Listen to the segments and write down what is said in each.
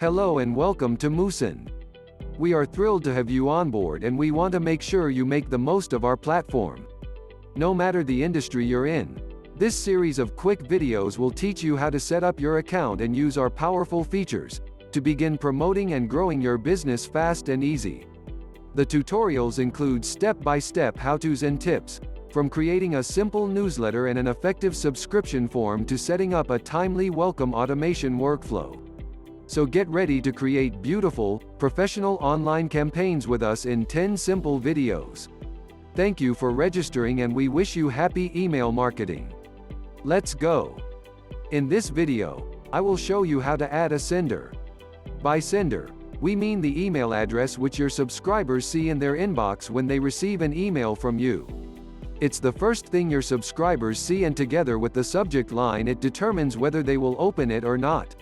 Hello and welcome to Moosend. We are thrilled to have you on board and we want to make sure you make the most of our platform. No matter the industry you're in, this series of quick videos will teach you how to set up your account and use our powerful features to begin promoting and growing your business fast and easy. The tutorials include step-by-step how-tos and tips, from creating a simple newsletter and an effective subscription form to setting up a timely welcome automation workflow. So get ready to create beautiful, professional online campaigns with us in 10 simple videos. Thank you for registering and we wish you happy email marketing. Let's go. In this video, I will show you how to add a sender. By sender, we mean the email address which your subscribers see in their inbox when they receive an email from you. It's the first thing your subscribers see, and together with the subject line it determines whether they will open it or not.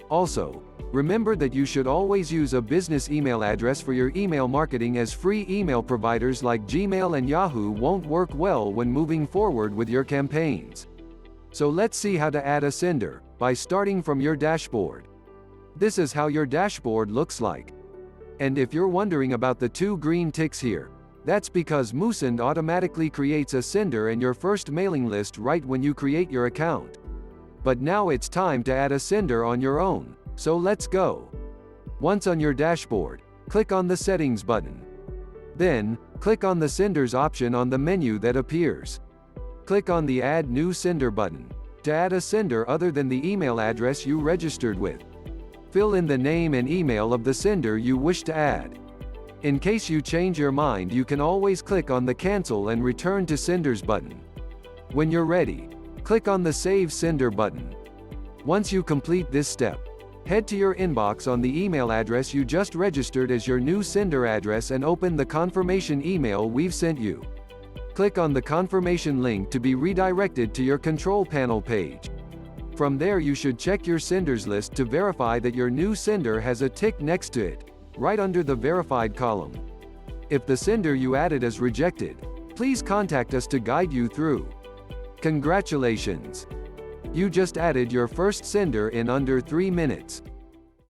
Also, remember that you should always use a business email address for your email marketing, as free email providers like Gmail and Yahoo won't work well when moving forward with your campaigns. So let's see how to add a sender, by starting from your dashboard. This is how your dashboard looks like. And if you're wondering about the two green ticks here, that's because Moosend automatically creates a sender and your first mailing list right when you create your account. But now it's time to add a sender on your own, so let's go. Once on your dashboard, click on the Settings button. Then, click on the Senders option on the menu that appears. Click on the Add New Sender button, to add a sender other than the email address you registered with. Fill in the name and email of the sender you wish to add. In case you change your mind, you can always click on the Cancel and Return to Senders button. When you're ready, click on the Save Sender button. Once you complete this step, head to your inbox on the email address you just registered as your new sender address and open the confirmation email we've sent you. Click on the confirmation link to be redirected to your control panel page. From there you should check your senders list to verify that your new sender has a tick next to it, right under the verified column. If the sender you added is rejected, please contact us to guide you through. Congratulations! You just added your first sender in under 3 minutes.